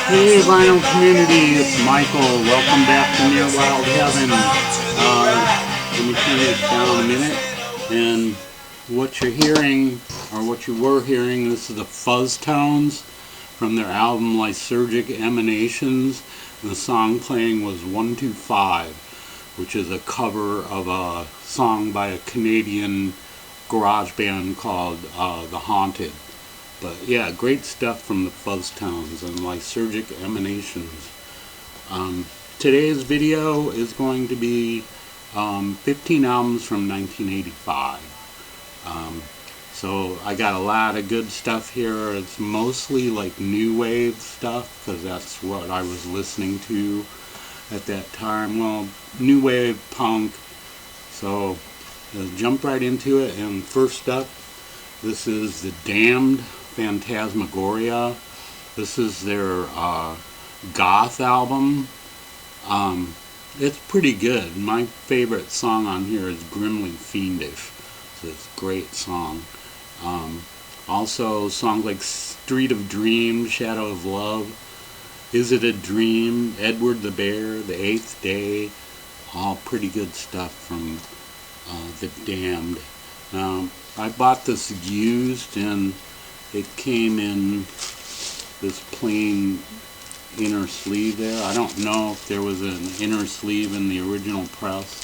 Hey vinyl community, it's Michael. Welcome back to Near Wild Heaven. Let me turn this down a minute. And what you're hearing, or what you were hearing, this is the Fuzztones from their album Lysergic Emanations. And the song playing was 125, which is a cover of a song by a Canadian garage band called The Haunted. But yeah, great stuff from the Fuzztones and Lysergic Emanations. Today's video is going to be 15 albums from 1985. So I got a lot of good stuff here. It's mostly like new wave stuff because that's what I was listening to at that time. Well, new wave punk. So jump right into it. And first up, this is the Damned Phantasmagoria. This is their goth album. It's pretty good. My favorite song on here is Grimly Fiendish. It's a great song. Also songs like Street of Dreams, Shadow of Love, Is It a Dream, Edward the Bear, The Eighth Day, all pretty good stuff from the Damned. I bought this used and it came in this plain inner sleeve there. I don't know if there was an inner sleeve in the original press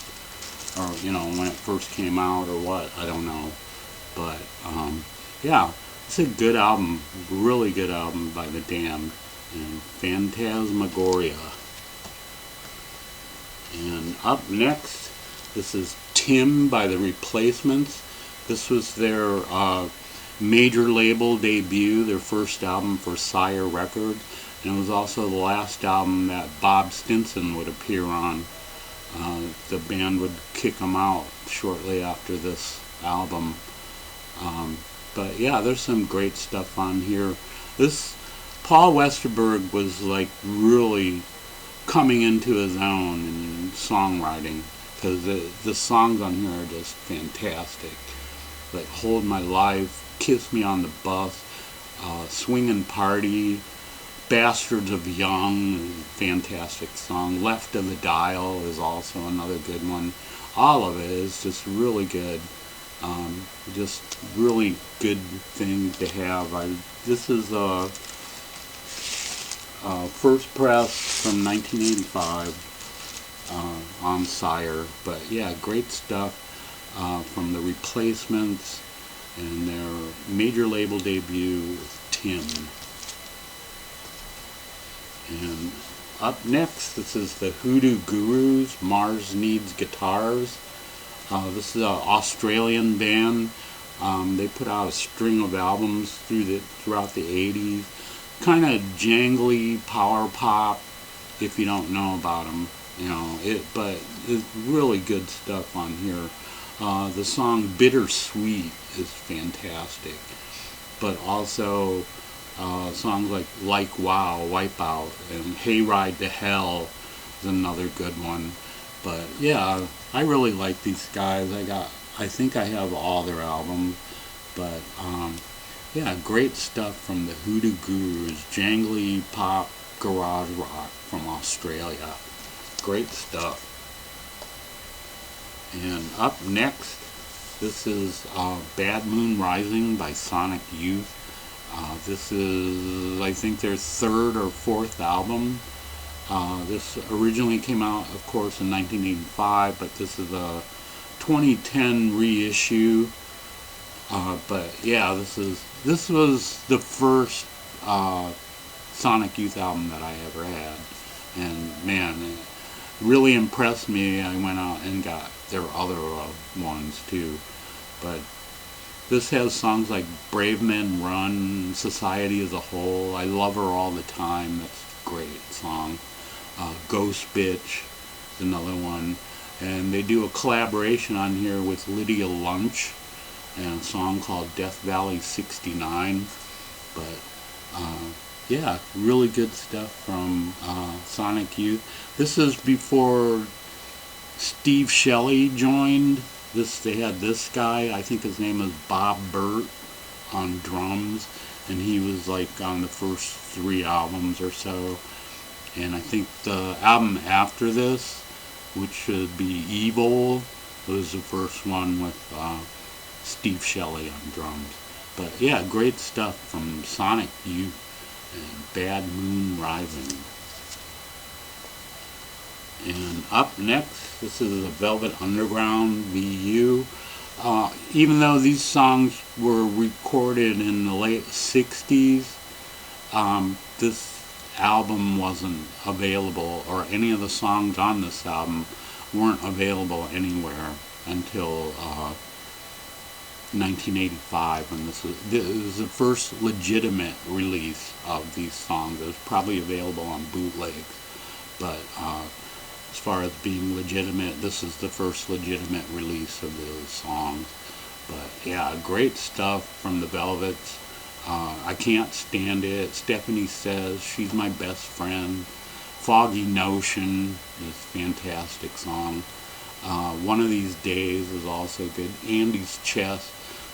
or, when it first came out or what. I don't know. But, yeah, it's a good album. Really good album by The Damned and Phantasmagoria. And up next, this is Tim by The Replacements. This was their major label debut, their first album for Sire Records, and it was also the last album that Bob Stinson would appear on. The band would kick him out shortly after this album. But yeah, there's some great stuff on here. This Paul Westerberg was like really coming into his own in songwriting because the songs on here are just fantastic. Like Hold My Life, Kiss Me on the Bus, Swingin' Party, Bastards of Young, fantastic song. Left of the Dial is also another good one. All of it is just really good. Just really good thing to have. This is first press from 1985 on Sire. But yeah, great stuff from The Replacements and their major label debut with Tim. And up next, this is the Hoodoo Gurus, Mars Needs Guitars. This is an Australian band. They put out a string of albums throughout the 80s. Kind of jangly power pop, if you don't know about them. But it's really good stuff on here. The song Bittersweet is fantastic. But also songs like Wow, Wipeout, and Hayride to Hell is another good one. But yeah, I really like these guys. I think I have all their albums. But yeah, great stuff from the Hoodoo Gurus, jangly pop garage rock from Australia. Great stuff. And up next, this is Bad Moon Rising by Sonic Youth. This is, I think, their third or fourth album. This originally came out, of course, in 1985, but this is a 2010 reissue. But yeah, this was the first Sonic Youth album that I ever had, and man, it really impressed me. I went out and got their other ones too, but this has songs like Brave Men Run, Society as a Whole, I Love Her All the Time, that's a great song. Ghost Bitch is another one, and they do a collaboration on here with Lydia Lunch and a song called Death Valley 69. But yeah, really good stuff from Sonic Youth. This is before Steve Shelley joined. They had this guy, I think his name is Bob Burt, on drums, and he was like on the first 3 albums or so. And I think the album after this, which should be Evil, was the first one with Steve Shelley on drums. But yeah, great stuff from Sonic Youth and Bad Moon Rising. And up next, this is the Velvet Underground VU. Even though these songs were recorded in the late 60s, this album wasn't available, or any of the songs on this album weren't available anywhere until 1985, when this was the first legitimate release of these songs. It was probably available on bootlegs, but as far as being legitimate, this is the first legitimate release of those songs. But yeah, great stuff from the Velvets. I Can't Stand It, Stephanie Says, She's My Best Friend, Foggy Notion is a fantastic song. One of These Days is also good. Andy's Chest,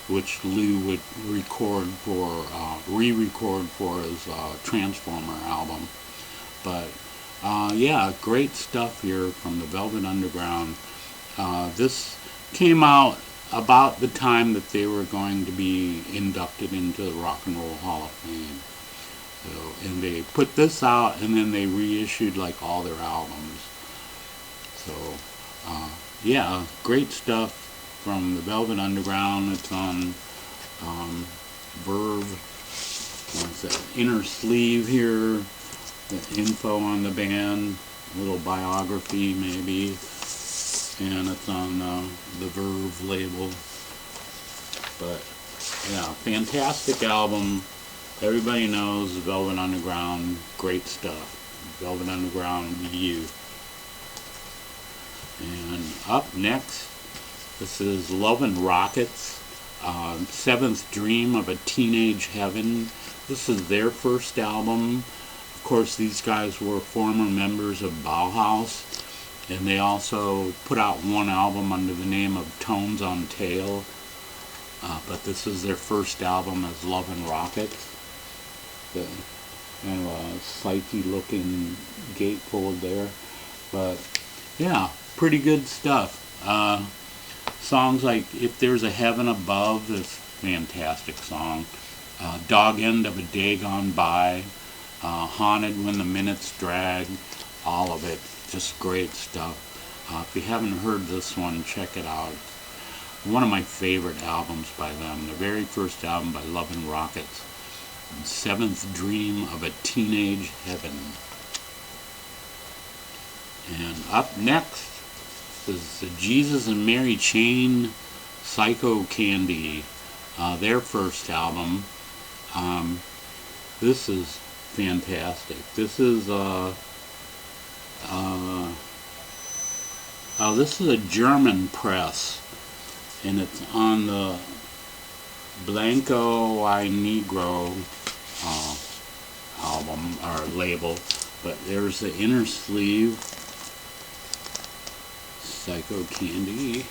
which Lou would record for, re-record for his Transformer album. But yeah, great stuff here from the Velvet Underground. This came out about the time that they were going to be inducted into the Rock and Roll Hall of Fame. So, and they put this out, and then they reissued like all their albums. So yeah, great stuff from the Velvet Underground. It's on Verve. What's that? Inner sleeve here. The info on the band, little biography maybe, and it's on the Verve label. But yeah, fantastic album. Everybody knows Velvet Underground, great stuff. Velvet Underground VU. And up next, this is Love and Rockets, Seventh Dream of a Teenage Heaven. This is their first album. Of course, these guys were former members of Bauhaus, and they also put out one album under the name of Tones on Tail, but this is their first album as Love and Rockets. The kind of a psyche looking gatefold there, but yeah, pretty good stuff. Songs like If There's a Heaven Above, this fantastic song. Dog End of a Day Gone By, Haunted When the Minutes Drag, all of it, just great stuff. If you haven't heard this one, check it out. One of my favorite albums by them, the very first album by Love and Rockets, Seventh Dream of a Teenage Heaven. And up next is the Jesus and Mary Chain, Psycho Candy, their first album. This is fantastic. This is this is a German press, and it's on the Blanco y Negro album or label. But there's the inner sleeve, Psycho Candy.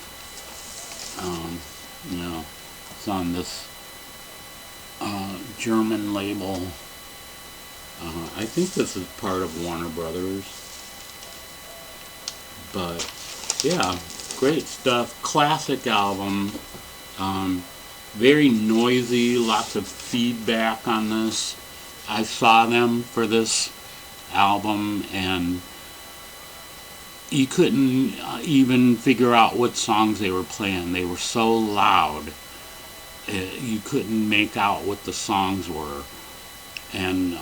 You know, it's on this German label. I think this is part of Warner Brothers. But yeah, great stuff. Classic album. Very noisy, lots of feedback on this. I saw them for this album, and you couldn't even figure out what songs they were playing. They were so loud, you couldn't make out what the songs were. And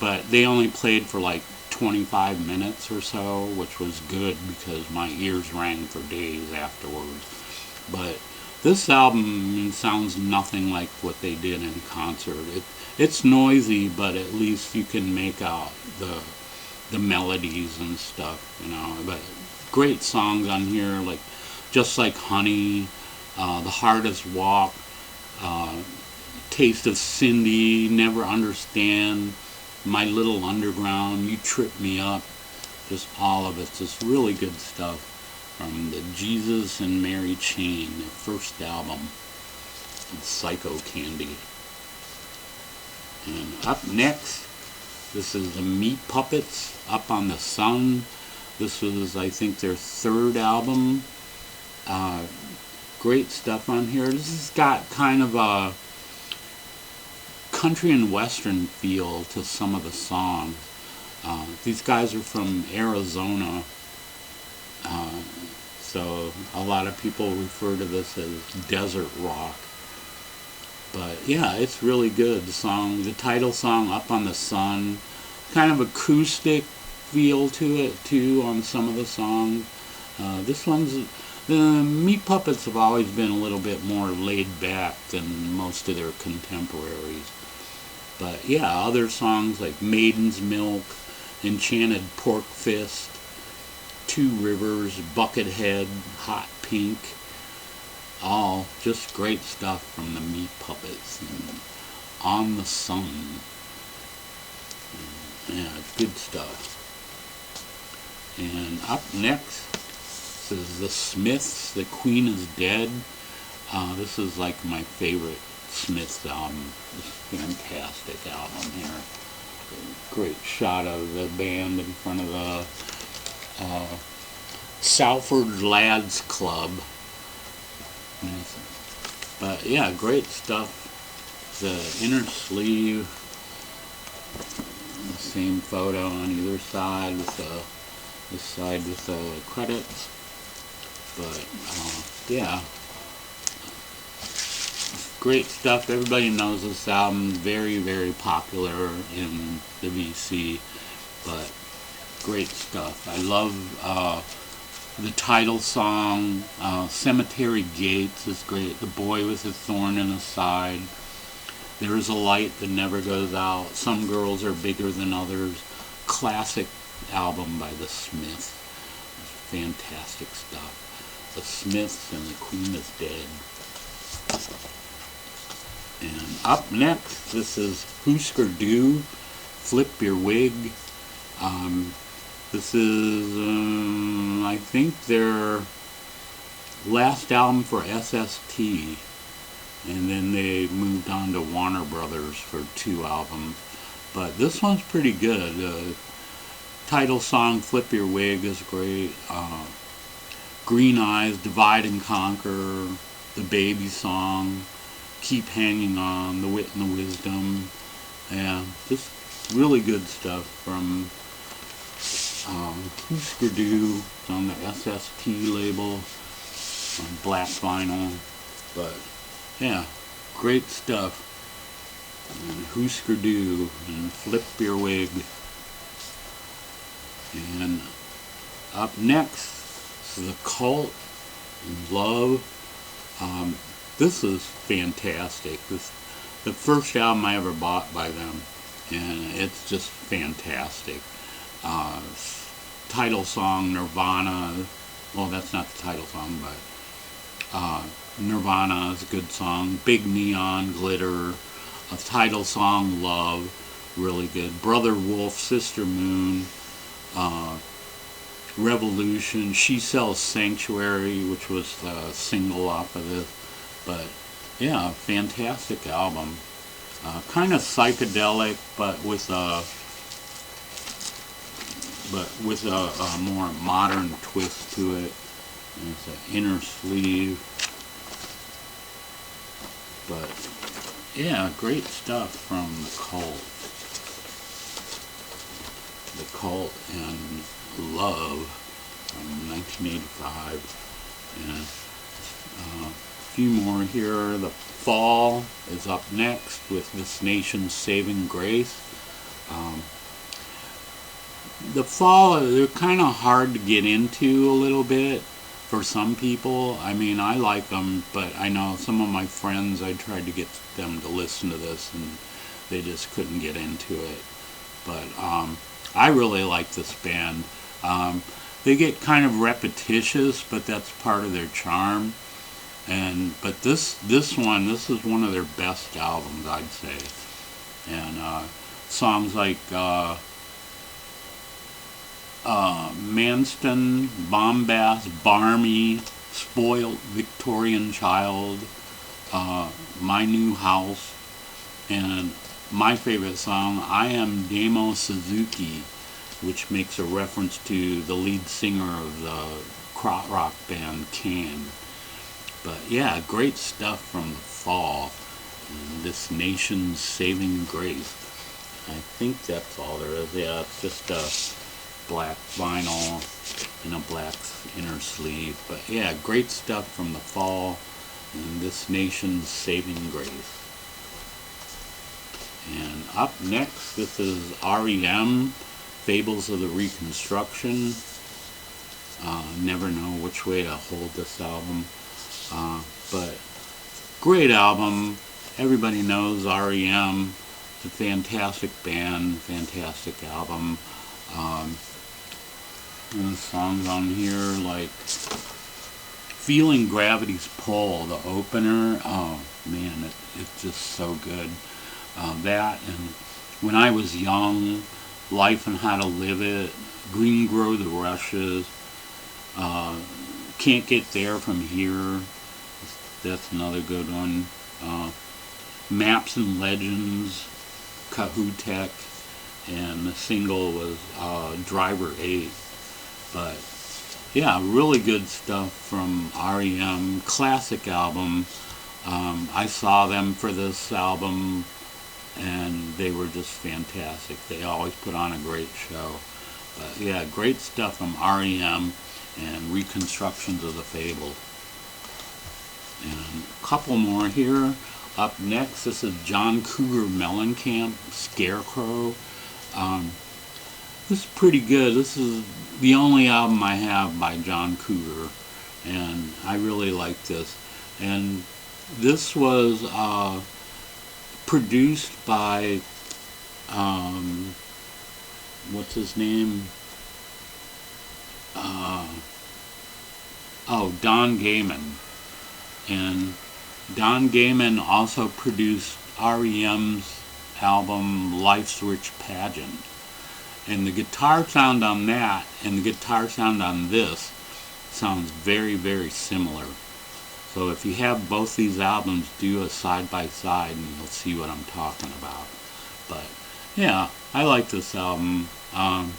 but they only played for like 25 minutes or so, which was good because my ears rang for days afterwards. But this album sounds nothing like what they did in concert. It's noisy, but at least you can make out the melodies and stuff, you know. But great songs on here, like Just Like Honey, The Hardest Walk, Taste of Cindy, Never Understand, My Little Underground, You Trip Me Up. Just all of it's just really good stuff from the Jesus and Mary Chain, their first album, Psycho Candy. And up next, this is the Meat Puppets, Up on the Sun. This was, I think, their third album. Great stuff on here. This has got kind of a country and western feel to some of the songs. These guys are from Arizona, so a lot of people refer to this as desert rock. But yeah, it's really good. The title song, Up on the Sun, kind of acoustic feel to it too on some of the songs. The Meat Puppets have always been a little bit more laid back than most of their contemporaries. But yeah, other songs like Maiden's Milk, Enchanted Pork Fist, Two Rivers, Buckethead, Hot Pink, all just great stuff from the Meat Puppets. And On the Sun. Yeah, good stuff. And up next, this is the Smiths, The Queen is Dead. This is like my favorite Smiths album. This fantastic album here. Great shot of the band in front of the Salford Lads Club. But yeah, great stuff. The inner sleeve, the same photo on either side with this side with the credits. But yeah, great stuff. Everybody knows this album. Very, very popular in the VC, but great stuff. I love the title song. Cemetery Gates is great. The Boy with a Thorn in His Side. There is a Light That Never Goes Out. Some Girls Are Bigger Than Others. Classic album by the Smiths. Fantastic stuff. The Smiths and The Queen is Dead. And up next, this is Husker Du, Flip Your Wig. This is, I think, their last album for SST. And then they moved on to Warner Brothers for 2 albums. But this one's pretty good. Title song, Flip Your Wig, is great. Green Eyes, Divide and Conquer, the Baby song, Keep Hanging On, The Wit and the Wisdom. Yeah, just really good stuff from Husker Du on the SST label on black vinyl. But yeah, great stuff. And Husker Du and Flip Your Wig. And up next is The Cult and Love. This is fantastic. The first album I ever bought by them, and it's just fantastic. Title song, Nirvana. Well, that's not the title song, but Nirvana is a good song. Big Neon Glitter. A title song, Love, really good. Brother Wolf, Sister Moon, Revolution. She Sells Sanctuary, which was the single off of this. But yeah, fantastic album. Kind of psychedelic, but with a more modern twist to it. And it's an inner sleeve. But yeah, great stuff from The Cult. The Cult and Love from 1985. And a few more here. The Fall is up next with This Nation's Saving Grace. The Fall, they're kind of hard to get into a little bit for some people. I mean, I like them, but I know some of my friends, I tried to get them to listen to this and they just couldn't get into it. But I really like this band. They get kind of repetitious, but that's part of their charm. But this is one of their best albums, I'd say. And songs like Manston, Bombast, Barmy, Spoiled Victorian Child, My New House, and my favorite song, I Am Damo Suzuki, which makes a reference to the lead singer of the krautrock band Can. But yeah, great stuff from the fall. And This Nation's Saving Grace. I think that's all there is. Yeah, it's just a black vinyl and a black inner sleeve. But yeah, great stuff from the fall. And This Nation's Saving Grace. And up next, this is R.E.M. Fables of the Reconstruction. Never know which way to hold this album. But great album. Everybody knows R.E.M. It's a fantastic band, fantastic album. And the songs on here like Feeling Gravity's Pull, the opener. Oh man, it's just so good. That and When I Was Young, Life and How to Live It, Green Grow the Rushes, Can't Get There From Here. That's another good one. Maps and Legends, Kahoo-Tech, and the single was Driver 8. But yeah, really good stuff from R.E.M. Classic album. I saw them for this album and they were just fantastic. They always put on a great show. But yeah, great stuff from R.E.M. and reconstructions of the Fable. And a couple more here. Up next, this is John Cougar Mellencamp, Scarecrow. This is pretty good. This is the only album I have by John Cougar, and I really like this. And this was produced by, what's his name? Don Gaiman. And Don Gaiman also produced R.E.M's album Life's Rich Pageant. And the guitar sound on that and the guitar sound on this sounds very, very similar. So if you have both these albums, do a side-by-side and you'll see what I'm talking about. But yeah, I like this album. I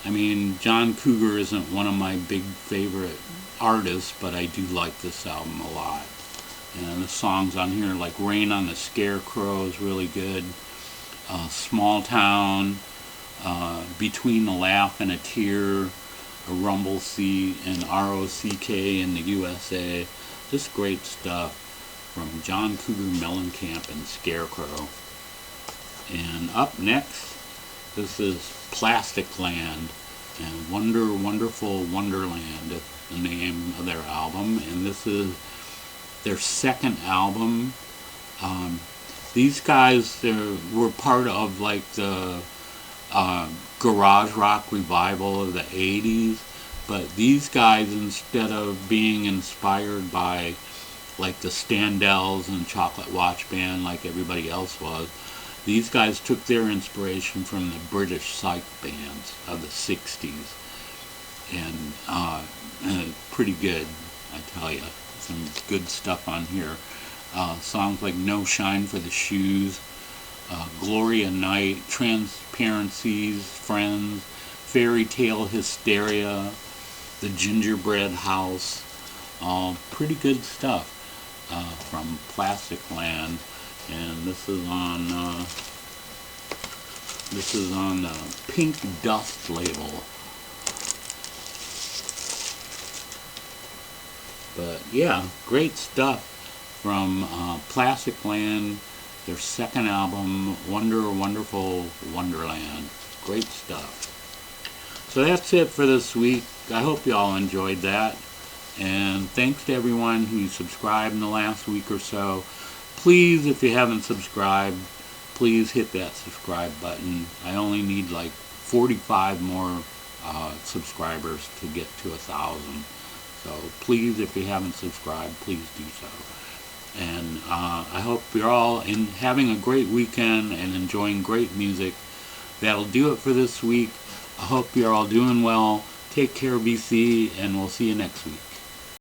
mean, John Cougar isn't one of my big favorite artists, but I do like this album a lot. And the songs on here, like Rain on the Scarecrow is really good. Small Town, Between the Laugh and a Tear, A Rumble Seat, and R.O.C.K. in the USA. Just great stuff from John Cougar Mellencamp and Scarecrow. And up next, this is Plasticland and Wonderful Wonderland is the name of their album. And this is their second album. These guys were part of like the garage rock revival of the 80s, but these guys, instead of being inspired by like the Standells and Chocolate Watch Band like everybody else was, these guys took their inspiration from the British psych bands of the 60s. And pretty good, I tell you. Some good stuff on here. Songs like No Shine for the Shoes, Gloria Night, Transparencies, Friends, Fairy Tale Hysteria, The Gingerbread House. Pretty good stuff from Plasticland. And this is on the Pink Dust label. But yeah, great stuff from Plasticland, their second album, Wonderful Wonderland. Great stuff. So that's it for this week. I hope you all enjoyed that. And thanks to everyone who subscribed in the last week or so. Please, if you haven't subscribed, please hit that subscribe button. I only need like 45 more subscribers to get to 1,000. So please, if you haven't subscribed, please do so. And I hope you're all having a great weekend and enjoying great music. That'll do it for this week. I hope you're all doing well. Take care, BC, and we'll see you next week.